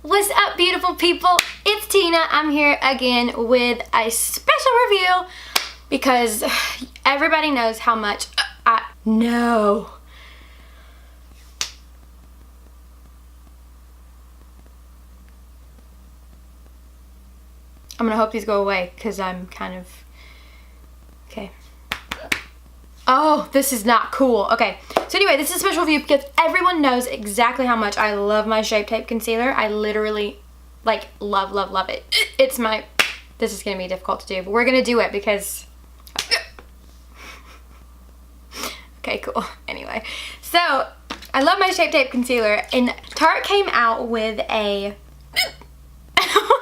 What's up, beautiful people? It's Tina. I'm here again with a special review because everybody knows how much I know. I'm gonna hope these go away because I'm kind of okay. Oh, this is not cool. Okay, so anyway, this is a special review because everyone knows exactly how much I love my Shape Tape concealer. I literally, like, love it. It's my, this is gonna be difficult to do, but we're gonna do it because, okay, cool. Anyway, so I love my Shape Tape concealer, and Tarte came out with a, I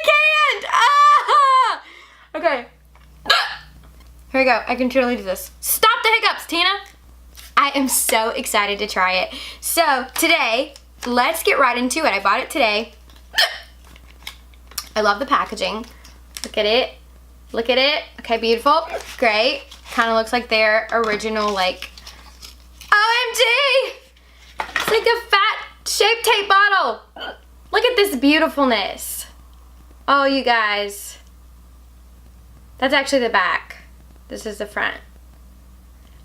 can't! Ah! Okay. Here we go. I can truly do this. Stop the hiccups, Tina! I am so excited to try it. So today, let's get right into it. I bought it today. I love the packaging. Look at it. Look at it. Okay, beautiful. Great. Kind of looks like their original, like, OMG! It's like a fat Shape Tape bottle. Look at this beautifulness. Oh, you guys. That's actually the back. This is the front.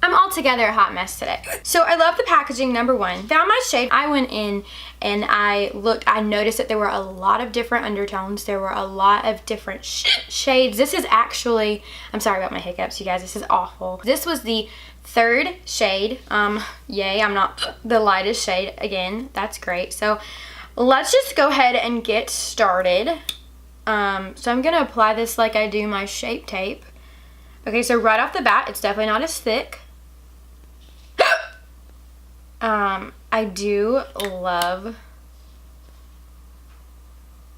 I'm altogether a hot mess today. So I love the packaging, number one. Found my shade. I went in and I looked. I noticed that there were a lot of different undertones. There were a lot of different shades. This is actually, I'm sorry about my hiccups, you guys. This is awful. This was the third shade. Yay, I'm not the lightest shade again. That's great. So let's just go ahead and get started. So I'm gonna apply this like I do my Shape Tape. Okay, so right off the bat, it's definitely not as thick. I do love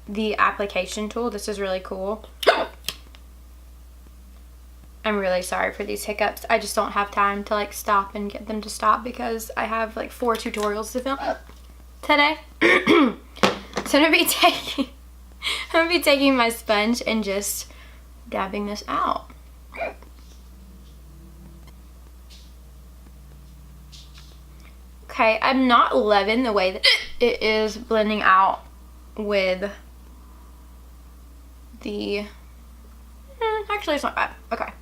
the application tool. This is really cool. I'm really sorry for these hiccups. I just don't have time to like stop and get them to stop because I have like 4 tutorials to film today. So I'm gonna be taking my sponge and just dabbing this out. Okay, I'm not loving the way that it is blending out with the, actually it's not bad. Okay.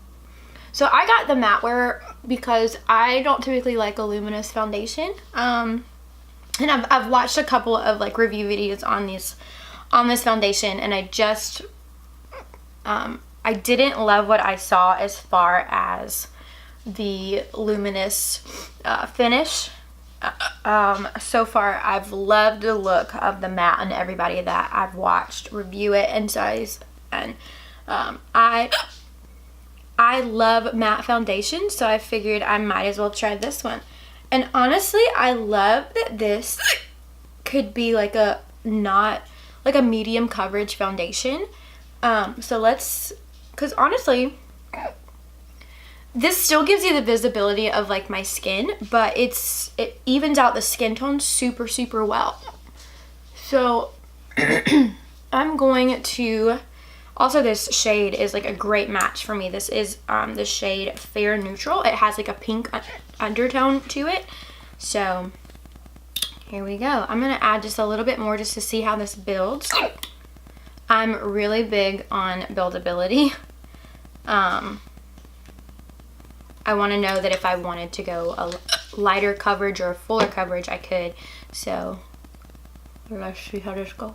So I got the matte wear because I don't typically like a luminous foundation. And I've watched a couple of like review videos on this foundation, and I just, I didn't love what I saw as far as the luminous finish. So far I've loved the look of the matte and everybody that I've watched review it and size, and I love matte foundation, so I figured I might as well try this one. And honestly, I love that this could be like a not like a medium coverage foundation. So let's, because honestly this still gives you the visibility of like my skin, but it evens out the skin tone super well. So I'm going to, also this shade is like a great match for me. This is the shade Fair Neutral. It has like a pink undertone to it. So here we go. I'm gonna add just a little bit more just to see how this builds. I'm really big on buildability. I want to know that if I wanted to go a lighter coverage or a fuller coverage, I could. So let's see how this goes.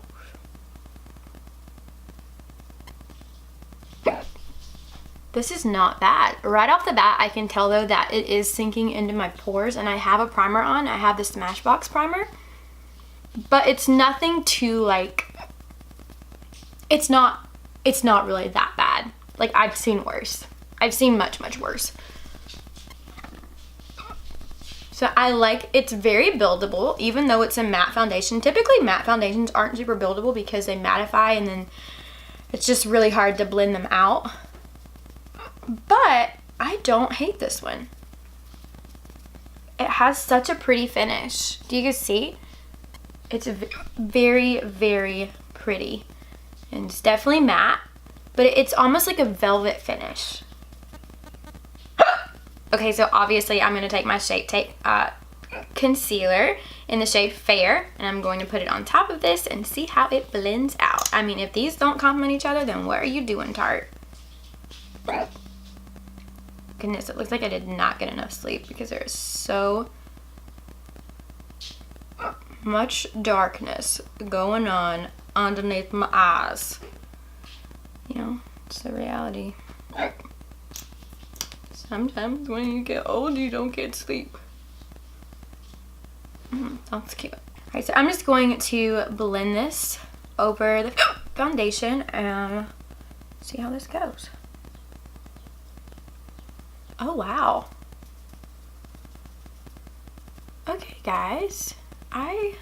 This is not bad. Right off the bat, I can tell though that it is sinking into my pores, and I have a primer on. I have the Smashbox primer, but it's nothing too like, it's not really that bad. Like, I've seen worse. I've seen much worse. So I like, it's very buildable, even though it's a matte foundation. Typically matte foundations aren't super buildable because they mattify and then it's just really hard to blend them out. But I don't hate this one. It has such a pretty finish. Do you guys see? It's very pretty. And it's definitely matte, but it's almost like a velvet finish. Okay, so obviously I'm going to take my Shape Tape concealer in the shade Fair, and I'm going to put it on top of this and see how it blends out. I mean, if these don't complement each other, then what are you doing, Tarte? Goodness, it looks like I did not get enough sleep because there is so much darkness going on underneath my eyes. You know, it's the reality. Sometimes when you get old, you don't get sleep. That's cute. Alright, so I'm just going to blend this over the foundation and see how this goes. Oh, wow. Okay, guys. I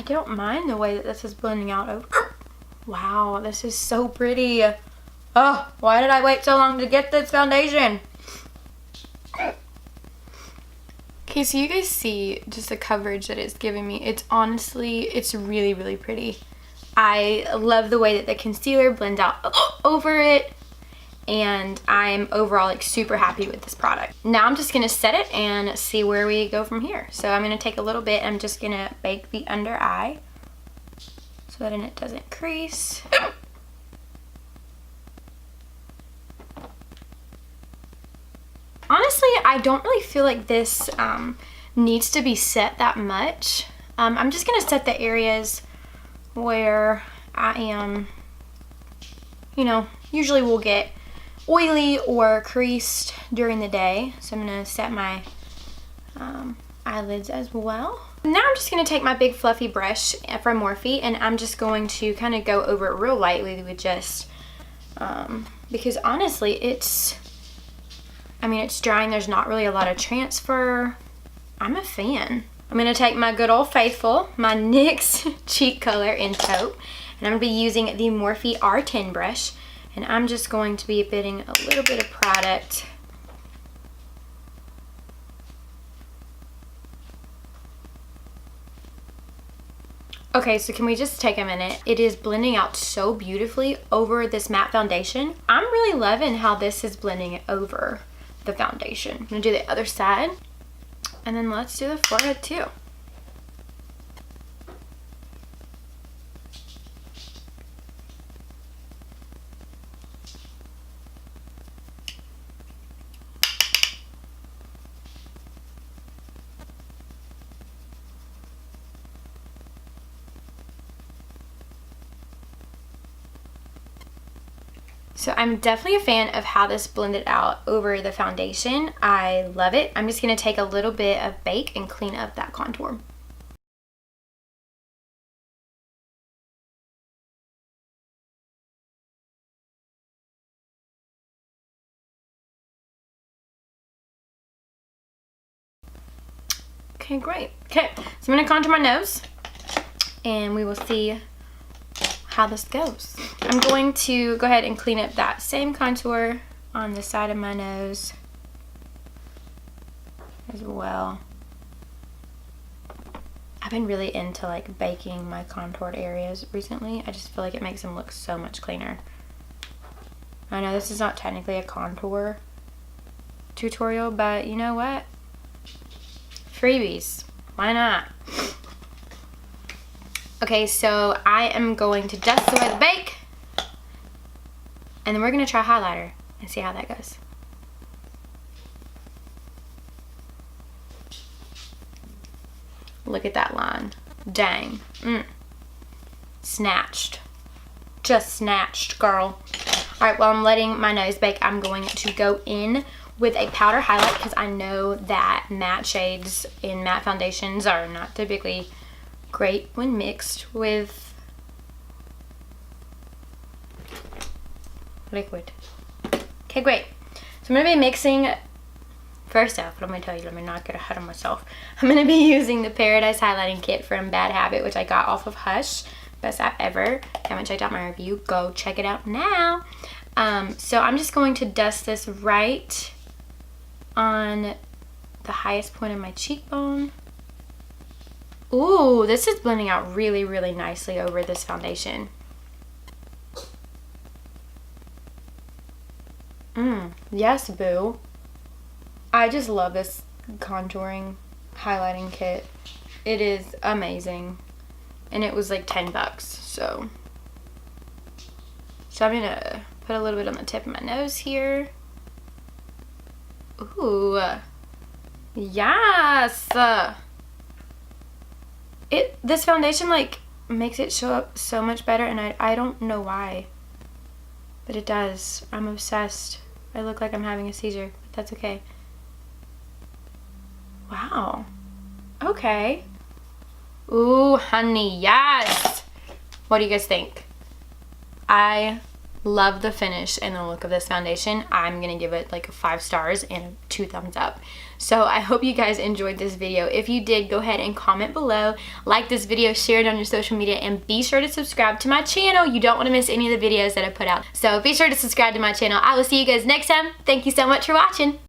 don't mind the way that this is blending out over. Wow, this is so pretty. Oh, why did I wait so long to get this foundation? Okay, so you guys see just the coverage that it's giving me. It's honestly, it's really, really pretty. I love the way that the concealer blends out over it. And I'm overall like super happy with this product. Now I'm just gonna set it and see where we go from here. So I'm gonna take a little bit, I'm just gonna bake the under eye so that it doesn't crease. Honestly, I don't really feel like this needs to be set that much. I'm just gonna set the areas where I am, you know, usually we'll get oily or creased during the day. So I'm gonna set my eyelids as well. Now I'm just gonna take my big fluffy brush from Morphe and I'm just going to kind of go over it real lightly with just, because honestly it's drying, there's not really a lot of transfer. I'm a fan. I'm gonna take my good old faithful, my NYX cheek color in taupe, and I'm gonna be using the Morphe R10 brush. And I'm just going to be putting a little bit of product Okay, so can we just take a minute? It is blending out so beautifully over this matte foundation. I'm really loving how this is blending over the foundation. I'm gonna do the other side, and then let's do the forehead too. So I'm definitely a fan of how this blended out over the foundation. I love it. I'm just going to take a little bit of Bake and clean up that contour. Okay, great. Okay, so I'm going to contour my nose and we will see how this goes. I'm going to go ahead and clean up that same contour on the side of my nose as well. I've been really into like baking my contoured areas recently. I just feel like it makes them look so much cleaner. I know this is not technically a contour tutorial, but you know what? Freebies. Why not? Okay, so I am going to dust away the Bake, and then we're going to try highlighter and see how that goes. Look at that line. Dang. Snatched. Just snatched, girl. Alright, while I'm letting my nose bake, I'm going to go in with a powder highlight because I know that matte shades in matte foundations are not typically great when mixed with liquid. Okay, great. So I'm going to be mixing, first off, let me tell you, let me not get ahead of myself. I'm going to be using the Paradise Highlighting Kit from Bad Habit, which I got off of Hush. Best app ever. If you haven't checked out my review, go check it out now. So I'm just going to dust this right on the highest point of my cheekbone. Ooh, this is blending out really, really nicely over this foundation. Yes, boo. I just love this contouring highlighting kit. It is amazing. And it was like 10 bucks, so I'm gonna put a little bit on the tip of my nose here. Ooh. Yes. This foundation like makes it show up so much better, and I don't know why, but it does. I'm obsessed. I look like I'm having a seizure, but that's okay. Wow. Okay. Ooh, honey, yes. What do you guys think? I love the finish and the look of this foundation. I'm gonna give it like 5 stars and 2 thumbs up. So I hope you guys enjoyed this video. If you did, go ahead and comment below, like this video, share it on your social media, and be sure to subscribe to my channel. You don't want to miss any of the videos that I put out. So be sure to subscribe to my channel. I will see you guys next time. Thank you so much for watching.